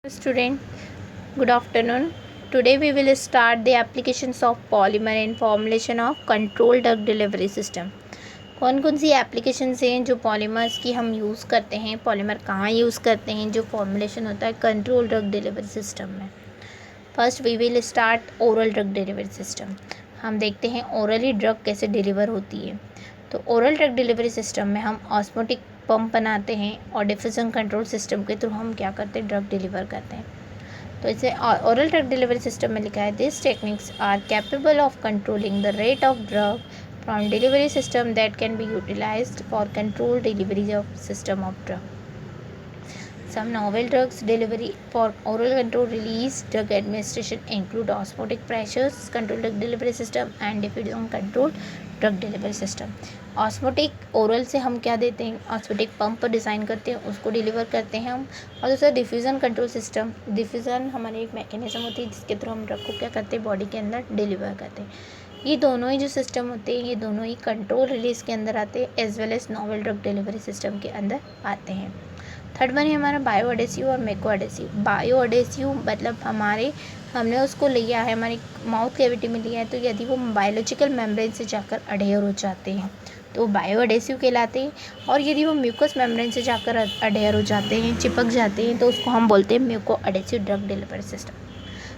Student, good afternoon. Today we will start the applications of polymer in formulation of controlled drug delivery system. कौन कौन सी applications हैं जो polymers की हम use करते हैं, पॉलीमर कहाँ यूज़ करते हैं, जो फॉर्मुलेशन होता है कंट्रोल ड्रग डिलीवरी सिस्टम में. First we will start oral drug delivery system. हम देखते हैं ओरली ड्रग कैसे डिलीवर होती है. तो ओरल ड्रग डिलीवरी सिस्टम में हम ऑस्मोटिक पंप बनाते हैं और डिफ्यूज़न कंट्रोल सिस्टम के थ्रू हम क्या करते हैं, ड्रग डिलीवर करते हैं. तो इसे ओरल ड्रग डिलीवरी सिस्टम में लिखा है this techniques are capable of controlling the rate of drug from delivery system that can be utilized for control delivery of system of drug. Some novel drugs delivery for oral control release drug administration include osmotic pressures control drug delivery system and diffusion control drug delivery system. Osmotic oral से हम क्या देते हैं, osmotic pump design करते हैं, उसको deliver करते हैं हम. और दूसरा डिफ्यूज़न कंट्रोल सिस्टम. डिफ्यूज़न हमारी एक मैकेनिज्म होती है जिसके थ्रू हम ड्रग को क्या करते हैं, बॉडी के अंदर डिलीवर करते हैं. ये दोनों ही जो सिस्टम होते हैं ये दोनों ही कंट्रोल रिलीज के अंदर आते हैं as well as novel drug delivery system के अंदर आते हैं. थर्ड वन है हमारा बायो एडेसिव और मेको एडेसिव. बायो एडेसिव मतलब हमने उसको लिया है, हमारी माउथ कैविटी में लिया है, तो यदि वो बायोलॉजिकल मेम्ब्रेन से जाकर अडेयर हो जाते हैं तो वो बायो एडेसिव कहलाते हैं. और यदि वो म्यूकस मेम्ब्रेन से जाकर अडेयर हो जाते हैं, चिपक जाते हैं, तो उसको हम बोलते हैं muco adhesive drug delivery system.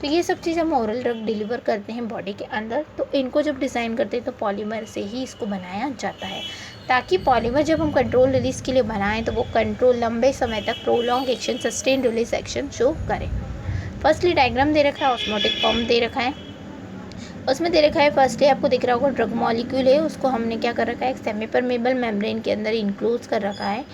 तो ये सब चीज़ हम ओरल ड्रग डिलीवर करते हैं बॉडी के अंदर. तो इनको जब डिज़ाइन करते हैं तो पॉलीमर से ही इसको बनाया जाता है, ताकि पॉलीमर जब हम कंट्रोल रिलीज़ के लिए बनाएं तो वो कंट्रोल लंबे समय तक prolong action sustain release action show करें. फर्स्टली डायग्राम दे रखा है, ऑस्मोटिक पंप दे रखा है, उसमें दे रखा है फर्स्टली आपको दिख रहा होगा ड्रग मॉलिक्यूल है, उसको हमने क्या कर रखा है, एक सेमी परमेबल मेम्ब्रेन के अंदर इंक्लोज कर रखा है.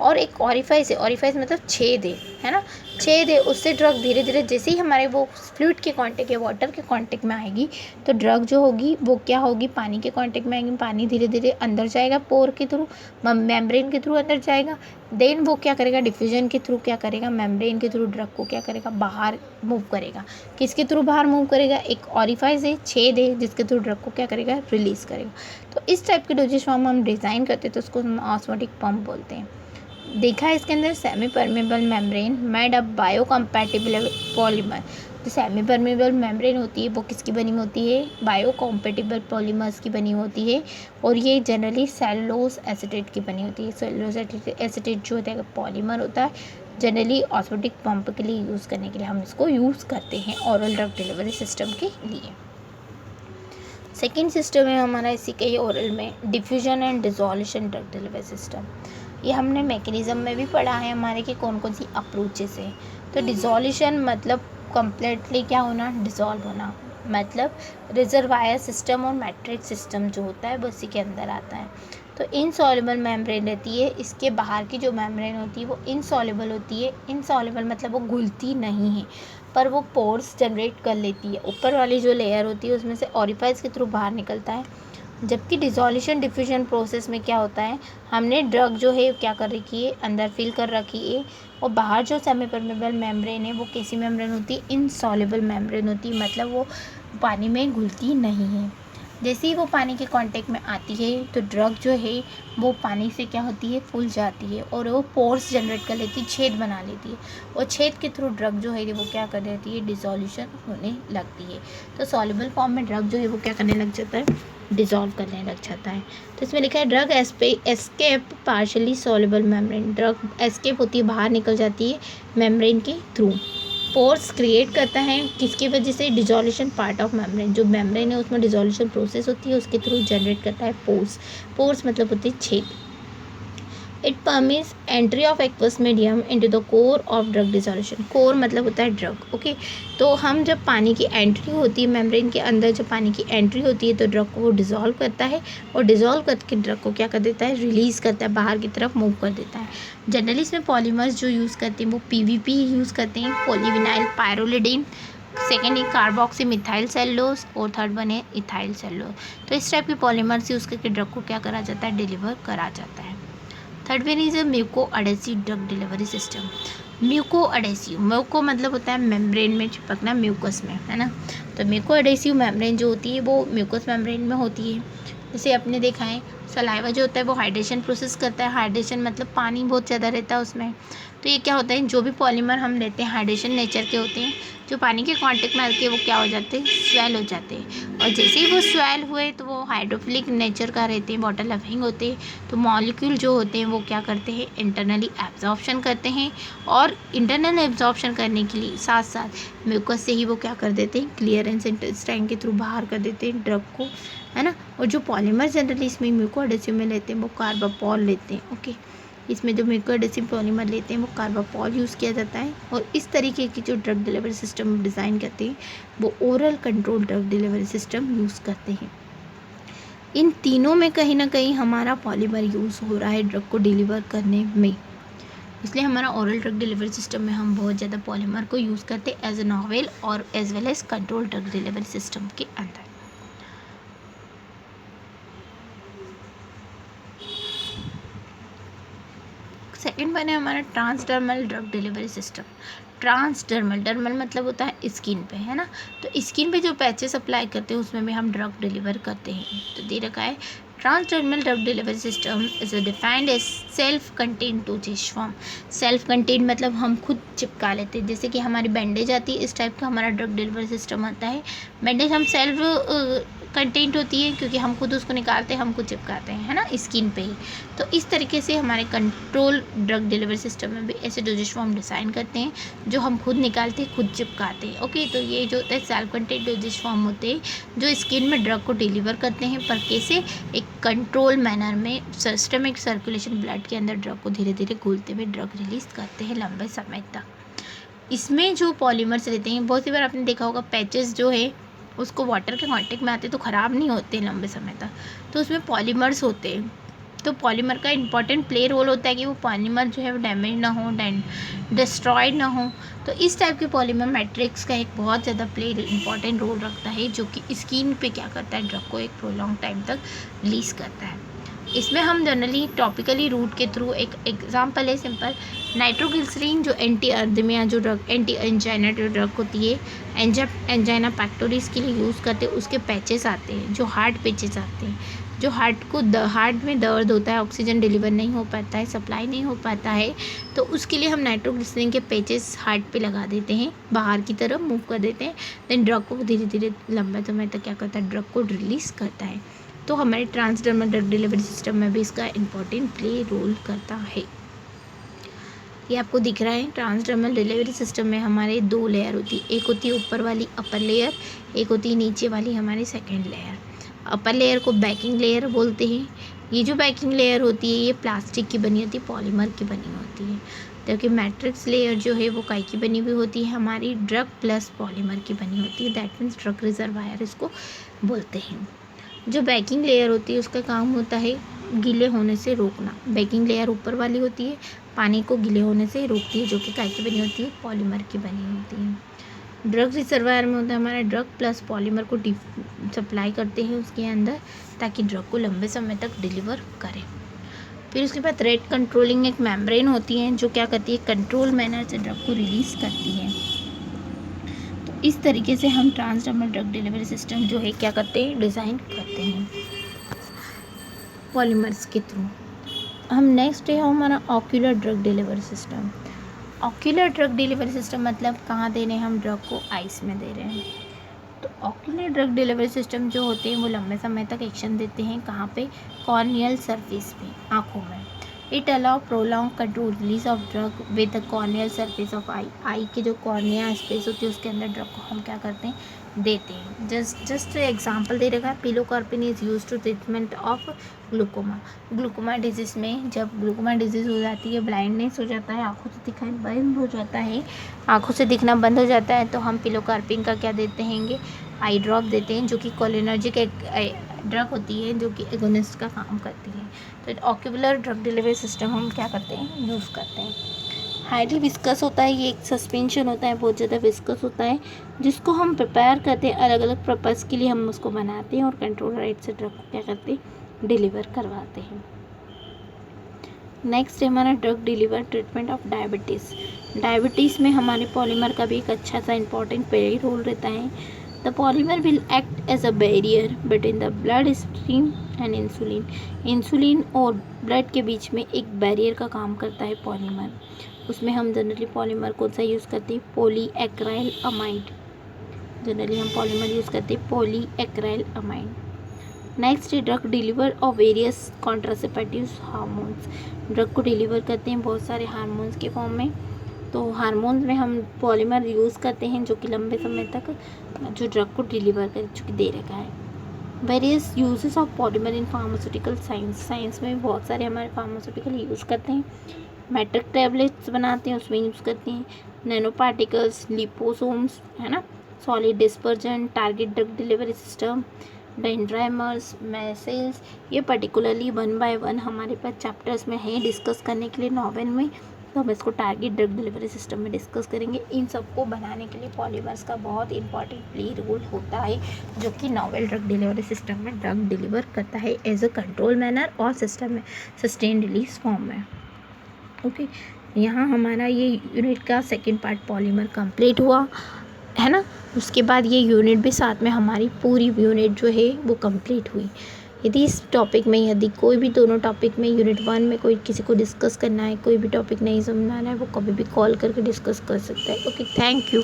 और एक ऑरिफाइस है, ऑरिफाइस मतलब छेद है ना, छेद है. उससे ड्रग धीरे धीरे जैसे ही हमारे वो फ्लूइड के कांटेक्ट या वाटर के कांटेक्ट में आएगी तो ड्रग जो होगी वो क्या होगी, पानी के कांटेक्ट में आएगी. पानी धीरे धीरे अंदर जाएगा, पोर के थ्रू, मेम्ब्रेन के थ्रू अंदर जाएगा. देन वो क्या करेगा, डिफ्यूजन के थ्रू क्या करेगा, मेम्ब्रेन के थ्रू ड्रग को क्या करेगा, बाहर मूव करेगा. किसके थ्रू बाहर मूव करेगा, एक ऑरिफाइस है, छेद है, जिसके थ्रू ड्रग को क्या करेगा, रिलीज़ करेगा. तो इस टाइप के डोजेज फॉर्म हम डिज़ाइन करते हैं तो उसको हम ऑस्मोटिक पंप बोलते हैं. देखा है इसके अंदर semi permeable membrane made up bio compatible polymer. जो सेमी परमेबल मेम्ब्रेन होती है वो किसकी बनी होती है, बायो कॉम्पेटिबल पॉलीमर्स की बनी होती है. और ये जनरली सेलुलोज एसीटेट की बनी होती है. सेलुलोज एसीटेट जो होता है पॉलीमर होता है, जनरली ऑस्मोटिक पंप के लिए यूज़ करने के लिए हम इसको यूज़ करते हैं ओरल ड्रग डिलीवरी सिस्टम के लिए. सेकेंड सिस्टम है हमारा इसी के ही ओरल में, diffusion and dissolution drug delivery system. ये हमने मैकेनिज़्म में भी पढ़ा है हमारे कि कौन कौन सी अप्रोचेस है. तो डिजोल्यूशन मतलब कम्प्लीटली क्या होना, डिज़ोल्व होना. मतलब रिजर्वायर सिस्टम और मैट्रिक्स सिस्टम जो होता है वो इसी के अंदर आता है. तो इनसॉल्युबल मेम्ब्रेन रहती है, इसके बाहर की जो मेम्ब्रेन होती है वो इनसॉल्युबल होती है. इनसॉल्युबल मतलब वो घुलती नहीं है पर वो पोर्स जनरेट कर लेती है. ऊपर वाली जो लेयर होती है उसमें से ऑरिफाइस के थ्रू बाहर निकलता है. जबकि डिज़ोल्यूशन डिफ्यूजन प्रोसेस में क्या होता है, हमने ड्रग जो है क्या कर रखी है, अंदर फिल कर रखी है. और बाहर जो सेमी परमेबल मेम्ब्रेन है वो कैसी मेम्ब्रेन होती है, इनसॉल्युबल मेम्ब्रेन होती है. मतलब वो पानी में घुलती नहीं है. जैसे ही वो पानी के कांटेक्ट में आती है तो ड्रग जो है वो पानी से क्या होती है, फूल जाती है और वो पोर्स जनरेट कर लेती है, छेद बना लेती है. और छेद के थ्रू ड्रग जो है वो क्या कर देती है, डिज़ोल्यूशन होने लगती है. तो सॉल्युबल फॉर्म में ड्रग जो है वो क्या करने लग जाता है, डिज़ोल्व करने लग जाता है. तो इसमें लिखा है drug escape partially soluble membrane. Drug escape होती है, बाहर निकल जाती है मेम्ब्रेन के थ्रू. पोर्स क्रिएट करता है किसकी वजह से, डिज़ोल्यूशन पार्ट ऑफ मेम्ब्रेन. जो मेम्ब्रेन है उसमें डिज़ोल्यूशन प्रोसेस होती है, उसके थ्रू जनरेट करता है पोर्स. पोर्स मतलब होती है छेद. It permits entry of aqueous medium into the core of drug dissolution. Core मतलब होता है ड्रग. ओके, तो हम जब पानी की एंट्री होती है मेम्ब्रेन के अंदर, जब पानी की एंट्री होती है तो ड्रग को वो डिज़ोल्व करता है और डिज़ोल्व करके ड्रग को क्या कर देता है, रिलीज़ करता है, बाहर की तरफ मूव कर देता है. जनरली इसमें पॉलीमर्स जो यूज़ करते हैं वो PVP यूज़ करते हैं, पॉलीविनाइल पायरोलिडीन. सेकेंड है कार्बोक्सी मिथाइल सेलुलोज और थर्ड वन है इथाइल सेलुलोज. तो इस टाइप के पॉलीमर्स यूज़ करके ड्रग को क्या करा जाता है, डिलीवर करा जाता है. Third one is muco adhesive drug delivery system. Muco adhesive, muco मतलब होता है मेम्ब्रेन में चिपकना, म्यूकस में, है ना. तो म्यूको एडेसिव मेम्ब्रेन जो होती है वो म्यूकस मेम्ब्रेन में होती है. जैसे आपने देखा है सलाइवा जो होता है वो हाइड्रेशन प्रोसेस करता है. हाइड्रेशन मतलब पानी बहुत ज़्यादा रहता है उसमें. तो तो ये क्या होता है, जो भी पॉलीमर हम लेते हैं हाइड्रेशन नेचर के होते हैं, जो पानी के कांटेक्ट में आके वो क्या हो जाते हैं, स्वेल हो जाते हैं। और जैसे ही वो स्वेल हुए तो वो हाइड्रोफिलिक नेचर का रहते हैं, वाटर लविंग होते हैं। तो मॉलिक्यूल जो होते हैं वो क्या करते हैं, इंटरनली एब्जॉर्प्शन करते हैं। और इंटरनल एब्जॉर्प्शन करने के लिए साथ साथ म्यूकस से ही वो क्या कर देते हैं, क्लियरेंस इंटेस्टाइन के थ्रू बाहर कर देते हैं ड्रग को, है ना। और जो पॉलीमर जनरली इसमें म्यूको एडेसिव में लेते हैं वो कार्बापॉल लेते हैं। ओके, इसमें जो म्यूको एडेसिव पॉलीमर लेते हैं वो कार्बापॉल यूज़ किया जाता है। और इस तरीके की जो ड्रग डिलीवरी सिस्टम डिज़ाइन करते हैं वो oral control drug delivery system use करते हैं। इन तीनों में कहीं ना कहीं हमारा पॉलीमर यूज़ हो रहा है ड्रग को डिलीवर करने में, इसलिए हमारा ओरल ड्रग डिलीवरी सिस्टम में हम बहुत ज़्यादा पॉलीमर को यूज़ करते हैं एज ए नॉवेल और as well as control drug delivery system के अंदर। सेकेंड वन है हमारा transdermal drug delivery system. Transdermal, dermal मतलब होता है स्किन पे, है ना। तो स्किन पे जो पैचेस अप्लाई करते हैं उसमें भी हम ड्रग डिलीवर करते हैं। तो दे रखा है transdermal drug delivery system is defined as self contained dosage form. Self contained मतलब हम खुद चिपका लेते हैं, जैसे कि हमारी बैंडेज आती है, इस टाइप का हमारा ड्रग डिलीवरी सिस्टम आता है। बैंडेज हम सेल्फ कंटेंट होती है क्योंकि हम खुद उसको निकालते हैं, हम खुद चिपकाते हैं, है ना, स्किन पे ही। तो इस तरीके से हमारे कंट्रोल ड्रग डिलीवरी सिस्टम में भी ऐसे डोजेज फॉर्म डिज़ाइन करते हैं जो हम खुद निकालते हैं, खुद चिपकाते हैं। ओके, तो ये जो होता है सेल्फ कंटेंट डोजेज फॉर्म होते हैं जो स्किन में ड्रग को डिलीवर करते हैं, पर कैसे, एक कंट्रोल मैनर में सिस्टमिक सर्कुलेशन ब्लड के अंदर ड्रग को धीरे धीरे घुलते हुए ड्रग रिलीज करते हैं लंबे समय तक। इसमें जो पॉलीमर्स रहते हैं, बहुत सी बार आपने देखा होगा पैचेस जो है उसको वाटर के कांटेक्ट में आते तो ख़राब नहीं होते लंबे समय तक, तो उसमें पॉलीमर्स होते हैं। तो पॉलीमर का इंपॉर्टेंट प्ले रोल होता है कि वो पॉलीमर जो है वो डैमेज ना हो, डिस्ट्रॉयड ना हो। तो इस टाइप के पॉलीमर मैट्रिक्स का एक बहुत ज़्यादा इंपॉर्टेंट रोल रखता है, जो कि स्किन पे क्या करता है, ड्रग को एक प्रोलॉन्ग टाइम तक रिलीज़ करता है। इसमें हम जनरली टॉपिकली रूट के थ्रू, एक एग्जांपल है सिंपल, नाइट्रोग्लिसरीन जो एंटी अर्दमिया जो ड्रग, एंटी एंजाइना जो ड्रग होती है, एंजाइना पैक्टोरिस के लिए यूज़ करते हैं। उसके पैचेस आते हैं जो हार्ट पैचेस आते हैं, जो हार्ट में दर्द होता है, ऑक्सीजन डिलीवर नहीं हो पाता है, सप्लाई नहीं हो पाता है, तो उसके लिए हम नाइट्रोग्लिसरीन के पैचेस हार्ट पे लगा देते हैं, बाहर की तरफ मूव कर देते हैं। देन ड्रग को धीरे धीरे लंबे समय तक क्या करता है, ड्रग को रिलीज़ करता है। तो हमारे ट्रांसडर्मल ड्रग डिलीवरी सिस्टम में भी इसका इम्पोर्टेंट प्ले रोल करता है। ये आपको दिख रहा है, ट्रांसडर्मल डिलीवरी सिस्टम में हमारे 2 लेयर होती है, एक होती है ऊपर वाली अपर लेयर, एक होती है नीचे वाली हमारी सेकेंड लेयर। अपर लेयर को बैकिंग लेयर बोलते हैं। ये जो बैकिंग लेयर होती है ये प्लास्टिक की बनी होती है, पॉलीमर की बनी होती है, जबकि मैट्रिक्स लेयर जो है वो काई की बनी हुई होती है, हमारी ड्रग प्लस पॉलीमर की बनी होती है, दैट मीन्स ड्रग रिजर्वायर इसको बोलते हैं। जो बैकिंग लेयर होती है उसका काम होता है गीले होने से रोकना। बैकिंग लेयर ऊपर वाली होती है, पानी को गीले होने से रोकती है, जो कि काई की बनी होती है, पॉलीमर की बनी होती है। ड्रग रिजर्वायर में होता है हमारा ड्रग प्लस पॉलीमर को सप्लाई करते हैं उसके अंदर, ताकि ड्रग को लंबे समय तक डिलीवर करें। फिर उसके बाद रेट कंट्रोलिंग एक मेम्ब्रेन होती है जो क्या करती है, कंट्रोल मैनर से ड्रग को रिलीज़ करती है। तो इस तरीके से हम ट्रांसडर्मल ड्रग डिलीवरी सिस्टम जो है क्या करते हैं, डिज़ाइन करते हैं पॉलीमर्स के थ्रू। हम नेक्स्ट है हमारा ocular drug delivery system. Ocular drug delivery system मतलब कहाँ दे रहे हैं हम ड्रग को, आइस में दे रहे हैं। तो ऑक्यूलर ड्रग डिलीवरी सिस्टम जो होते हैं वो लंबे समय तक एक्शन देते हैं, कहाँ पे, कॉर्नियल सरफेस पे, आँखों में। It allow prolong control release of drug with the corneal surface of eye. Eye के जो कॉर्निया स्पेस होती है उसके अंदर ड्रग को हम क्या करते हैं, देते हैं। जस्ट एग्जांपल दे रखा है, pilocarpine is used to treatment of glaucoma. Glaucoma disease में जब ग्लूकोमा डिजीज़ हो जाती है, ब्लाइंडनेस हो जाता है, आँखों से दिखाई बंद हो जाता है, आँखों से दिखना बंद हो जाता है, तो हम पिलोकार्पिन का क्या देते हैं, आई ड्रॉप देते हैं, जो कि कोलिनर्जिक एक ड्रग होती है जो कि एगोनिस्ट का काम करती है। तो ऑक्यूलर ड्रग डिलीवरी सिस्टम हम क्या करते हैं, यूज़ करते हैं। हाईली विस्कस होता है, ये एक सस्पेंशन होता है, बहुत ज़्यादा विस्कस होता है, जिसको हम प्रिपेयर करते हैं अलग अलग पर्पज़ के लिए, हम उसको बनाते हैं और कंट्रोल राइट से ड्रग को क्या करते हैं, डिलीवर करवाते हैं। नेक्स्ट है हमारा drug deliver treatment of diabetes. Diabetes में हमारे पॉलीमर का भी एक अच्छा सा इंपॉर्टेंट प्ले रोल रहता है। The polymer will act as a barrier between the blood stream and insulin. Insulin और ब्लड के बीच में एक बैरियर का काम करता है पॉलीमर। उसमें हम जनरली पॉलीमर कौन सा यूज़ करते हैं, पॉलीएक्राइल अमाइड। जनरली हम पॉलीमर यूज़ करते हैं polyacrylamide. Next drug deliver of various contraceptive hormones. Drug को डिलीवर करते हैं बहुत सारे हार्मोन्स के फॉर्म में। तो हार्मोन्स में हम पॉलीमर यूज़ करते हैं जो कि लंबे समय तक जो ड्रग को डिलीवर कर चुकी दे रखा है। Various uses of polymer in pharmaceutical science में बहुत सारे हमारे फार्मास्यूटिकल यूज़ करते हैं। मैट्रिक टैबलेट्स बनाते हैं उसमें यूज़ करते हैं। नैनो पार्टिकल्स, लिपोसोम्स, है ना, solid dispersion, target drug delivery system, dendrimers, micelles, ये पर्टिकुलरली 1 बाय 1 हमारे पास चैप्टर्स में है डिस्कस करने के लिए नॉवेल में। तो हम इसको टारगेट ड्रग डिलीवरी सिस्टम में डिस्कस करेंगे। इन सबको बनाने के लिए पॉलीमर्स का बहुत इंपॉर्टेंट प्ले रोल होता है जो कि नॉवेल ड्रग डिलीवरी सिस्टम में ड्रग डिलीवर करता है एज अ कंट्रोल मैनर और सिस्टम में सस्टेन रिलीज फॉर्म में। ओके, यहाँ हमारा ये यूनिट का सेकेंड पार्ट पॉलीमर कंप्लीट हुआ है ना। उसके बाद ये यूनिट भी साथ में हमारी पूरी यूनिट जो है वो कंप्लीट हुई। यदि इस टॉपिक में यदि कोई भी दोनों टॉपिक में यूनिट 1 में कोई किसी को डिस्कस करना है, कोई भी टॉपिक नहीं समझना है, वो कभी भी कॉल करके डिस्कस कर सकता है। Okay, thank you.